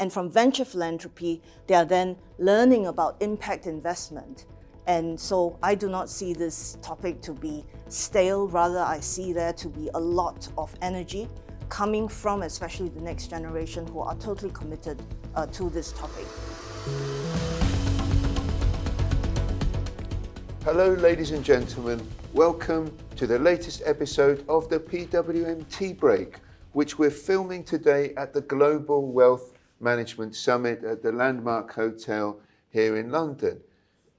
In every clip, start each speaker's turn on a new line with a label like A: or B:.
A: And from venture philanthropy, they are then learning about impact investment. And so I do not see this topic to be stale, rather I see there to be a lot of energy coming from especially the next generation who are totally committed to this topic.
B: Hello ladies and gentlemen, welcome to the latest episode of the PWM Tea Break, which we're filming today at the Global Wealth Management Summit at the Landmark Hotel here in London.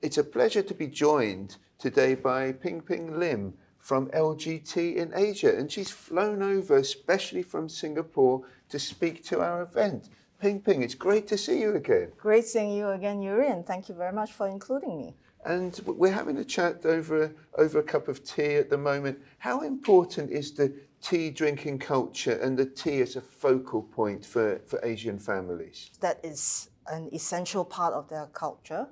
B: It's a pleasure to be joined today by Ping Lim from LGT in Asia, and she's flown over especially from Singapore to speak to our event. Ping, it's great to see you again.
A: Great seeing you again, Yuri, and thank you very much for including me.
B: And we're having a chat over a cup of tea at the moment. How important is the tea drinking culture and the tea as a focal point for Asian families?
A: That is an essential part of their culture.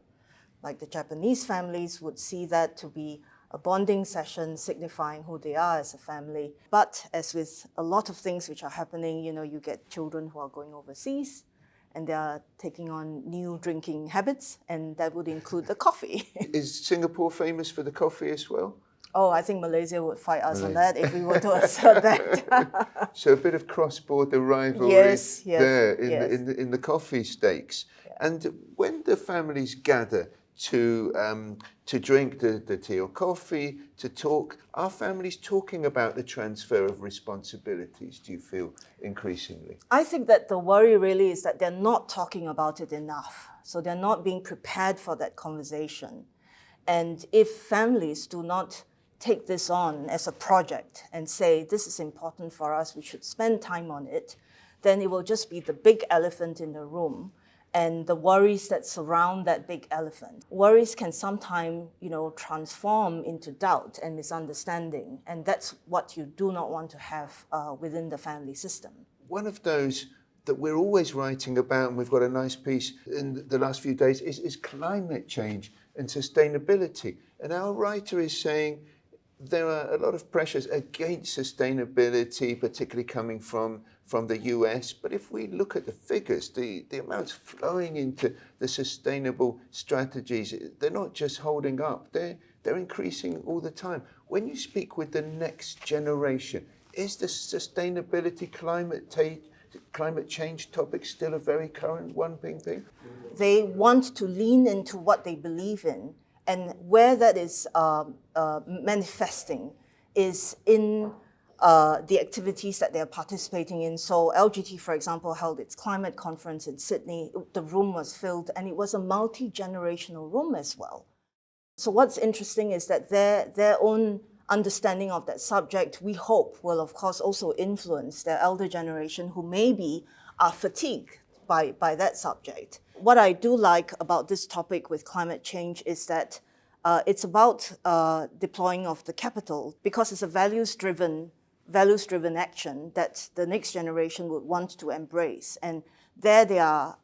A: Like the Japanese families would see that to be a bonding session signifying who they are as a family. But as with a lot of things which are happening, you get children who are going overseas and they are taking on new drinking habits, and that would include the coffee.
B: Is Singapore famous for the coffee as well?
A: Oh, I think Malaysia would fight us on that if we were to assert that.
B: So a bit of cross-border rivalry there in the coffee stakes. Yeah. And when the families gather to drink the tea or coffee, to talk, are families talking about the transfer of responsibilities, do you feel, increasingly?
A: I think that the worry really is that they're not talking about it enough. So they're not being prepared for that conversation. And if families do not take this on as a project and say, this is important for us, we should spend time on it, then it will just be the big elephant in the room and the worries that surround that big elephant. Worries can sometimes, transform into doubt and misunderstanding, and that's what you do not want to have within the family system.
B: One of those that we're always writing about, and we've got a nice piece in the last few days, is climate change and sustainability. And our writer is saying there are a lot of pressures against sustainability, particularly coming from the US. But if we look at the figures, the amounts flowing into the sustainable strategies, they're not just holding up, they're increasing all the time. When you speak with the next generation, is the sustainability climate change topic still a very current one, Ping?
A: They want to lean into what they believe in, and where that is manifesting is in the activities that they're participating in. So LGT, for example, held its climate conference in Sydney. The room was filled, and it was a multi-generational room as well. So what's interesting is that their own understanding of that subject, we hope, will of course also influence their elder generation who maybe are fatigued by that subject. What I do like about this topic with climate change is that it's about deploying of the capital, because it's a values-driven action that the next generation would want to embrace. And there they are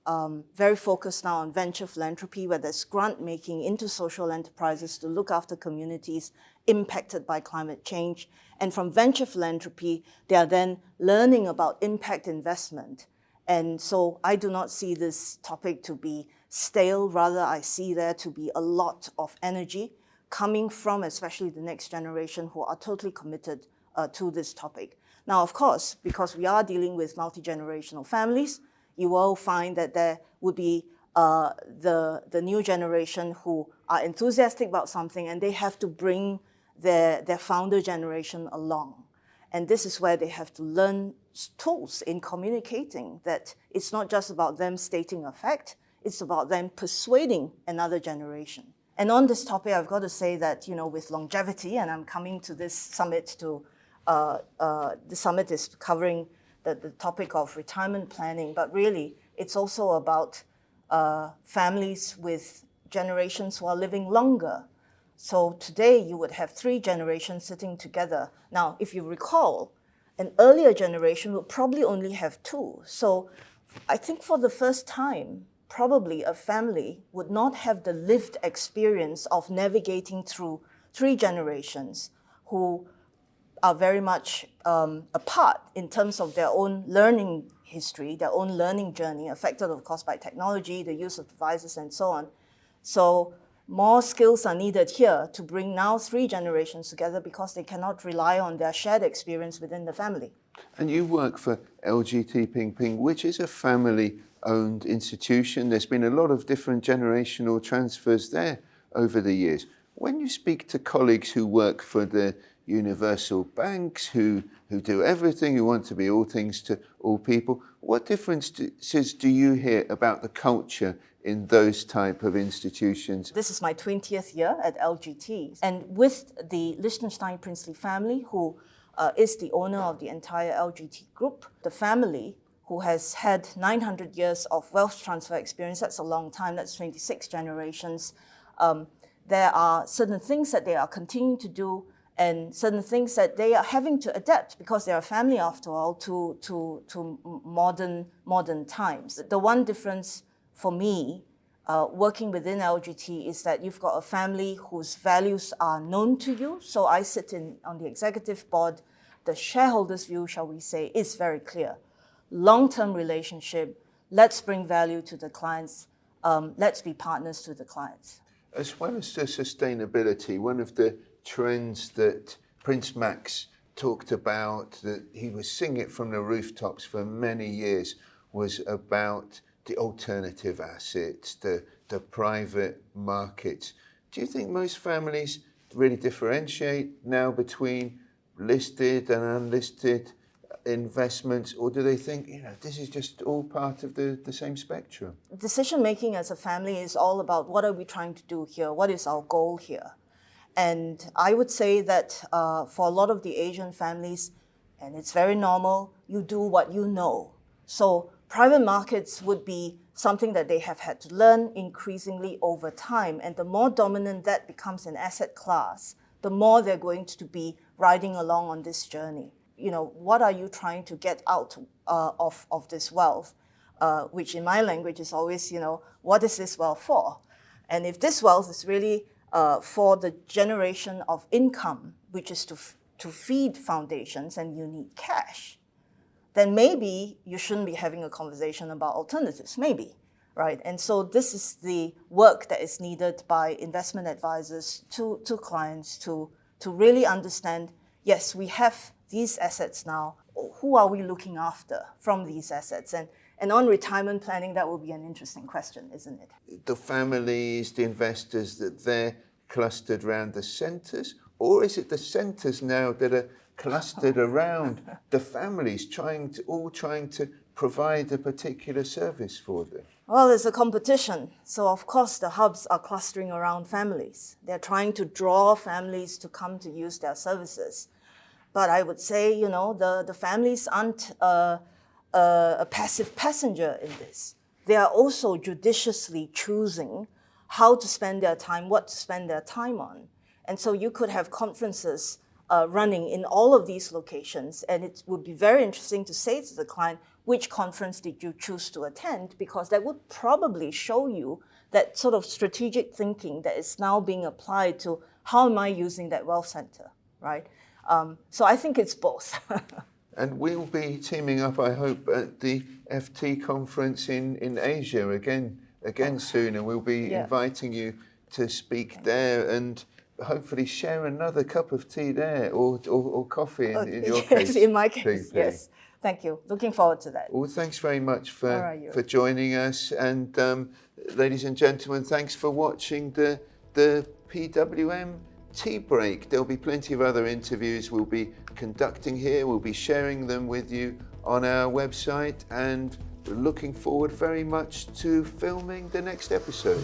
A: very focused now on venture philanthropy, where there's grant making into social enterprises to look after communities impacted by climate change. And from venture philanthropy, they are then learning about impact investment. And so I do not see this topic to be stale, rather I see there to be a lot of energy coming from especially the next generation who are totally committed to this topic. Now, of course, because we are dealing with multi-generational families, you will find that there would be the new generation who are enthusiastic about something, and they have to bring their founder generation along. And this is where they have to learn tools in communicating, that it's not just about them stating a fact, it's about them persuading another generation. And on this topic, I've got to say that, with longevity, and I'm coming to this summit the summit is covering the topic of retirement planning, but really it's also about families with generations who are living longer. So today you would have 3 generations sitting together. Now, if you recall, an earlier generation would probably only have 2. So I think for the first time, probably a family would not have the lived experience of navigating through 3 generations who are very much apart in terms of their own learning history, their own learning journey, affected of course by technology, the use of devices and so on. So more skills are needed here to bring now 3 generations together because they cannot rely on their shared experience within the family.
B: And you work for LGT Ping Ping, which is a family-owned institution. There's been a lot of different generational transfers there over the years. When you speak to colleagues who work for the universal banks, who do everything, who want to be all things to all people, what differences do you hear about the culture in those type of institutions?
A: This is my 20th year at LGT, and with the Liechtenstein princely family, who is the owner of the entire LGT group, the family who has had 900 years of wealth transfer experience, that's a long time, that's 26 generations. There are certain things that they are continuing to do and certain things that they are having to adapt because they are a family after all to modern times. The one difference for me working within LGT is that you've got a family whose values are known to you. So I sit on the executive board. The shareholders' view, shall we say, is very clear. Long-term relationship, let's bring value to the clients, let's be partners to the clients.
B: As well as the sustainability, one of the trends that Prince Max talked about, that he was singing it from the rooftops for many years, was about the alternative assets, the private markets. Do you think most families really differentiate now between listed and unlisted investments, or do they think, this is just all part of the same spectrum?
A: Decision making as a family is all about what are we trying to do here? What is our goal here? And I would say that for a lot of the Asian families, and it's very normal, you do what you know. So private markets would be something that they have had to learn increasingly over time. And the more dominant that becomes an asset class, the more they're going to be riding along on this journey. What are you trying to get out of this wealth? Which in my language is always, what is this wealth for? And if this wealth is really for the generation of income, which is to feed foundations and you need cash, then maybe you shouldn't be having a conversation about alternatives, maybe, right? And so this is the work that is needed by investment advisors to clients to really understand, yes, we have these assets now. Who are we looking after from these assets? And on retirement planning, that will be an interesting question, isn't it?
B: The families, the investors, that they're clustered around the centres, or is it the centres now that are clustered around the families, trying to provide a particular service for them?
A: Well, it's a competition. So of course the hubs are clustering around families. They're trying to draw families to come to use their services. But I would say, the families aren't a passive passenger in this. They are also judiciously choosing how to spend their time, what to spend their time on. And so you could have conferences running in all of these locations, and it would be very interesting to say to the client, which conference did you choose to attend? Because that would probably show you that sort of strategic thinking that is now being applied to how am I using that wealth center, right? So I think it's both.
B: And we'll be teaming up, I hope, at the FT conference in Asia again soon, and we'll be inviting you to speak there and hopefully share another cup of tea there or coffee in your case.
A: In my case, yes. Thank you. Looking forward to that.
B: Well, thanks very much for joining us. And ladies and gentlemen, thanks for watching the PWM tea break. There'll be plenty of other interviews we'll be conducting here. We'll be sharing them with you on our website, and we're looking forward very much to filming the next episode.